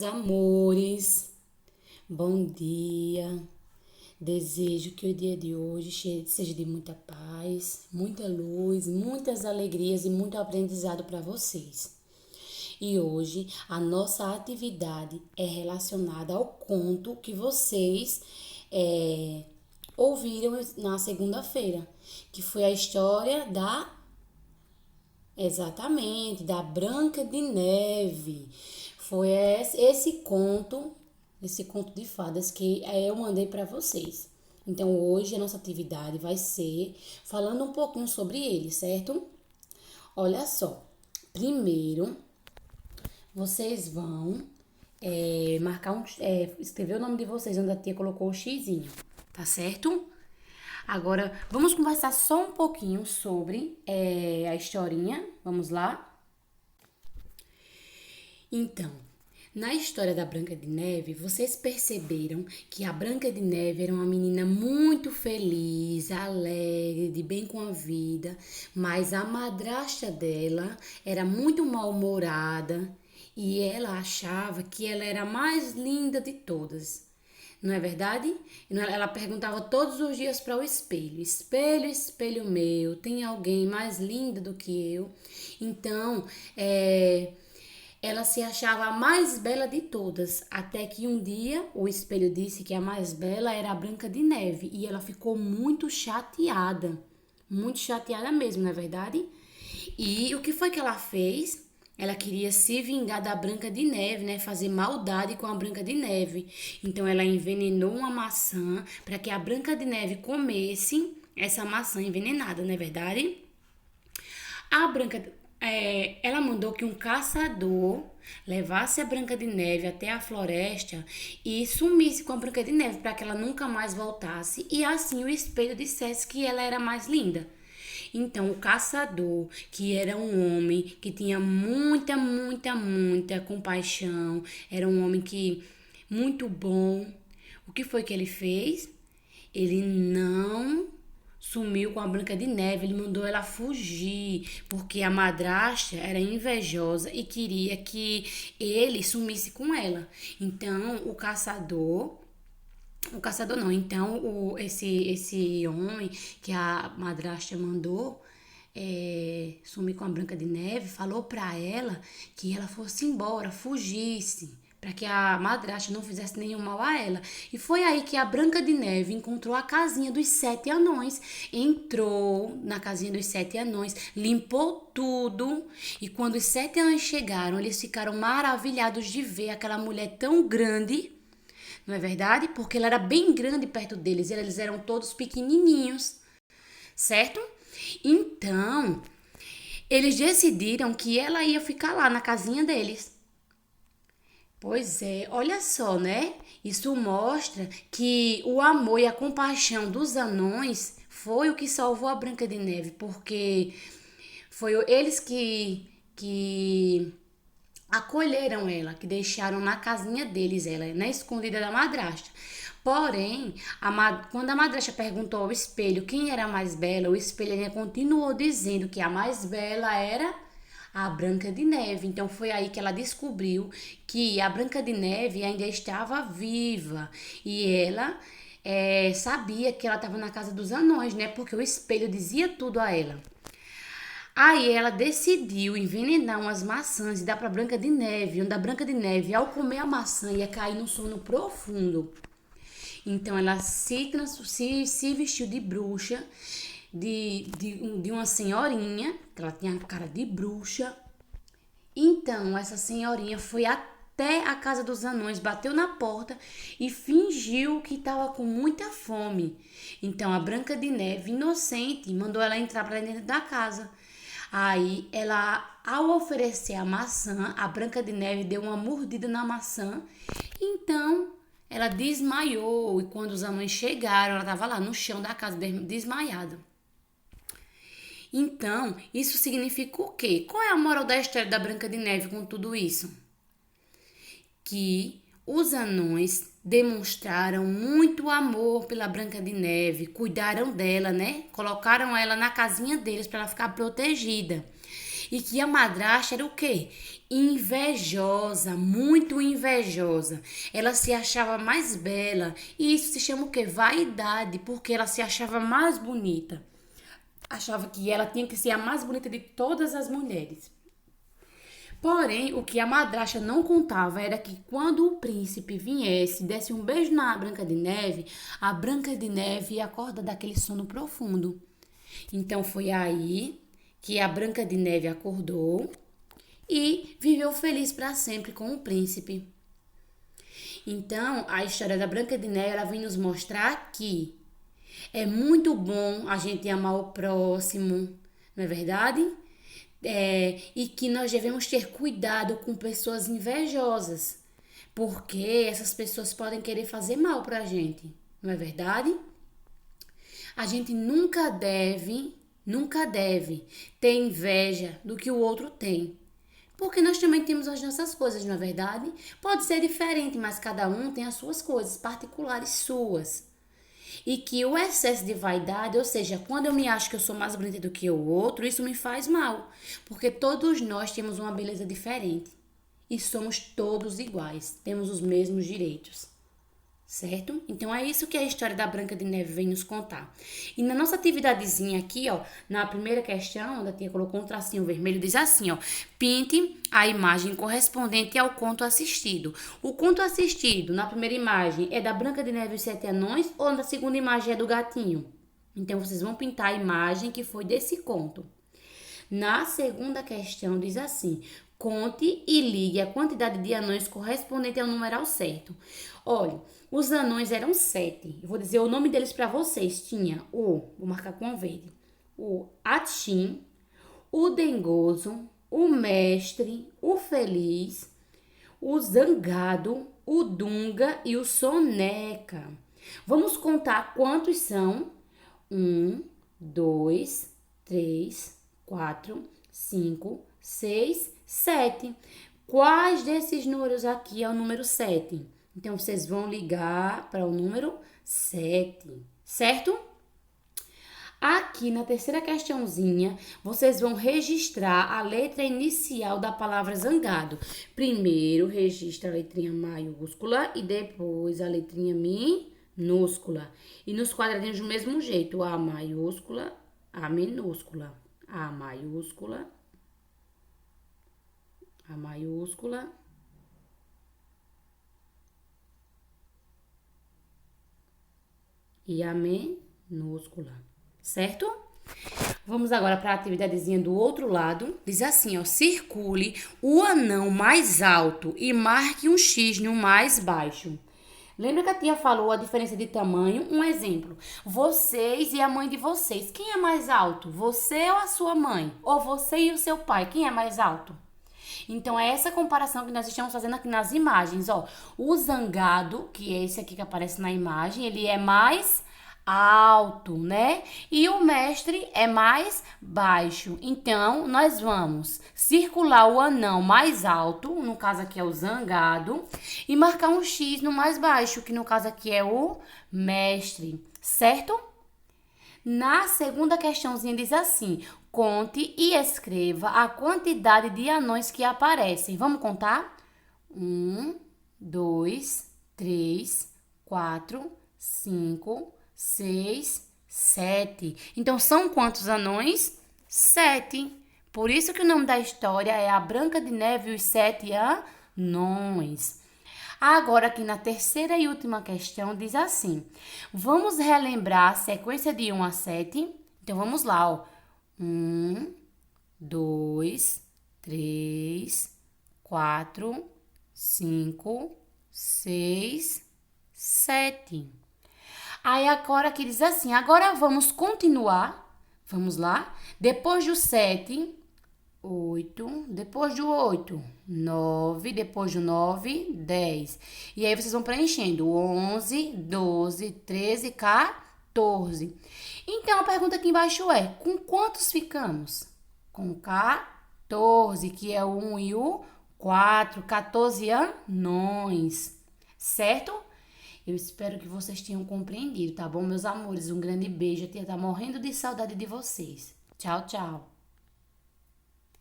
Amores, bom dia. Desejo que o dia de hoje seja de muita paz, muita luz, muitas alegrias e muito aprendizado para vocês. E hoje a nossa atividade é relacionada ao conto que vocês ouviram na segunda-feira, que foi a história exatamente, da Branca de Neve. Foi esse conto de fadas que eu mandei para vocês. Então hoje a nossa atividade vai ser falando um pouquinho sobre ele, certo? Olha só. Primeiro, vocês vão escrever o nome de vocês onde a tia colocou o xizinho, tá certo? Agora, vamos conversar só um pouquinho sobre a historinha. Vamos lá? Então, na história da Branca de Neve, vocês perceberam que a Branca de Neve era uma menina muito feliz, alegre, de bem com a vida, mas a madrasta dela era muito mal-humorada e ela achava que ela era a mais linda de todas. Não é verdade? Ela perguntava todos os dias para o espelho: Espelho, espelho meu, tem alguém mais linda do que eu? Então, ela se achava a mais bela de todas, até que um dia o espelho disse que a mais bela era a Branca de Neve e ela ficou muito chateada mesmo, não é verdade? E o que foi que ela fez? Ela queria se vingar da Branca de Neve, né? Fazer maldade com a Branca de Neve. Então ela envenenou uma maçã para que a Branca de Neve comesse essa maçã envenenada, não é verdade? A Branca, ela mandou que um caçador levasse a Branca de Neve até a floresta e sumisse com a Branca de Neve para que ela nunca mais voltasse e assim o espelho dissesse que ela era mais linda. Então, o caçador, que era um homem que tinha muita compaixão, era um homem que muito bom. O que foi que ele fez? Ele não sumiu com a Branca de Neve, ele mandou ela fugir, porque a madrasta era invejosa e queria que ele sumisse com ela. Então, o caçador não, então esse homem que a madrasta mandou sumir com a Branca de Neve, falou pra ela que ela fosse embora, fugisse, para que a madrasta não fizesse nenhum mal a ela. E foi aí que a Branca de Neve encontrou a casinha dos 7 anões, entrou na casinha dos 7 anões, limpou tudo. E quando os 7 anões chegaram, eles ficaram maravilhados de ver aquela mulher tão grande. Não é verdade? Porque ela era bem grande perto deles, eles eram todos pequenininhos, certo? Então, eles decidiram que ela ia ficar lá na casinha deles. Pois é, olha só, né? Isso mostra que o amor e a compaixão dos anões foi o que salvou a Branca de Neve, porque foi eles que acolheram ela, que deixaram na casinha deles ela, na escondida da madrasta. Porém, quando a madrasta perguntou ao espelho quem era a mais bela, o espelho ainda continuou dizendo que a mais bela era a Branca de Neve. Então foi aí que ela descobriu que a Branca de Neve ainda estava viva e ela sabia que ela estava na casa dos anões, né? Porque o espelho dizia tudo a ela. Aí ela decidiu envenenar umas maçãs e dar para Branca de Neve, onde a Branca de Neve, ao comer a maçã, ia cair num sono profundo. Então ela se vestiu de bruxa, de uma senhorinha, que ela tinha cara de bruxa. Então essa senhorinha foi até a casa dos anões, bateu na porta e fingiu que estava com muita fome. Então a Branca de Neve, inocente, mandou ela entrar para dentro da casa. Aí ela, ao oferecer a maçã, a Branca de Neve deu uma mordida na maçã. Então ela desmaiou e quando os anões chegaram, ela estava lá no chão da casa desmaiada. Então, isso significa o quê? Qual é a moral da história da Branca de Neve com tudo isso? Que os anões demonstraram muito amor pela Branca de Neve, cuidaram dela, né? Colocaram ela na casinha deles para ela ficar protegida. E que a madrasta era o quê? Invejosa, muito invejosa. Ela se achava mais bela. E isso se chama o quê? Vaidade, porque ela se achava mais bonita. Achava que ela tinha que ser a mais bonita de todas as mulheres. Porém, o que a madrasta não contava era que quando o príncipe viesse, desse um beijo na Branca de Neve, a Branca de Neve ia acordar daquele sono profundo. Então foi aí que a Branca de Neve acordou e viveu feliz para sempre com o príncipe. Então, a história da Branca de Neve ela vem nos mostrar que é muito bom a gente amar o próximo, não é verdade? E que nós devemos ter cuidado com pessoas invejosas, porque essas pessoas podem querer fazer mal pra gente, não é verdade? A gente nunca deve ter inveja do que o outro tem. Porque nós também temos as nossas coisas, não é verdade? Pode ser diferente, mas cada um tem as suas coisas particulares suas. E que o excesso de vaidade, ou seja, quando eu me acho que eu sou mais bonita do que o outro, isso me faz mal. Porque todos nós temos uma beleza diferente. E somos todos iguais, temos os mesmos direitos. Certo? Então é isso que a história da Branca de Neve vem nos contar. E na nossa atividadezinha aqui, ó, na primeira questão, onde a tia colocou um tracinho vermelho, diz assim, ó: pinte a imagem correspondente ao conto assistido. O conto assistido, na primeira imagem, é da Branca de Neve e os Sete Anões, ou na segunda imagem é do gatinho? Então vocês vão pintar a imagem que foi desse conto. Na segunda questão diz assim: conte e ligue a quantidade de anões correspondente ao numeral certo. Olha, os anões eram 7. Eu vou dizer o nome deles para vocês. Tinha vou marcar com verde, o Atim, o Dengoso, o Mestre, o Feliz, o Zangado, o Dunga e o Soneca. Vamos contar quantos são? 1, 2, 3, 4, 5, 6, 7. Quais desses números aqui é o número 7? Então, vocês vão ligar para o número 7, certo? Aqui na terceira questãozinha, vocês vão registrar a letra inicial da palavra zangado. Primeiro, registra a letrinha maiúscula e depois a letrinha minúscula. E nos quadradinhos do mesmo jeito, A maiúscula, A minúscula, A maiúscula, A maiúscula, e a minúscula, certo? Vamos agora para a atividadezinha do outro lado. Diz assim, ó: circule o anão mais alto e marque um X no mais baixo. Lembra que a tia falou a diferença de tamanho? Um exemplo: vocês e a mãe de vocês. Quem é mais alto? Você ou a sua mãe? Ou você e o seu pai? Quem é mais alto? Então, é essa comparação que nós estamos fazendo aqui nas imagens, ó. O zangado, que é esse aqui que aparece na imagem, ele é mais alto, né? E o mestre é mais baixo. Então, nós vamos circular o anão mais alto, no caso aqui é o zangado, e marcar um X no mais baixo, que no caso aqui é o mestre, certo? Na segunda questãozinha diz assim: conte e escreva a quantidade de anões que aparecem. Vamos contar? 1, 2, 3, 4, 5, 6, 7. Então, são quantos anões? 7. Por isso que o nome da história é A Branca de Neve e os Sete Anões. Agora, aqui na terceira e última questão, diz assim: vamos relembrar a sequência de 1 a 7. Então, vamos lá, ó. 1, 2, 3, 4, 5, 6, 7. Aí, agora aqui diz assim: agora vamos continuar. Vamos lá. Depois do 7... 8, depois do 8, 9, depois do 9, 10. E aí vocês vão preenchendo 11, 12, 13, 14. Então a pergunta aqui embaixo é: com quantos ficamos? Com 14, que é o 1 e o 4, 14 anões, certo? Eu espero que vocês tenham compreendido, tá bom, meus amores? Um grande beijo, a tia tá morrendo de saudade de vocês. Tchau, tchau.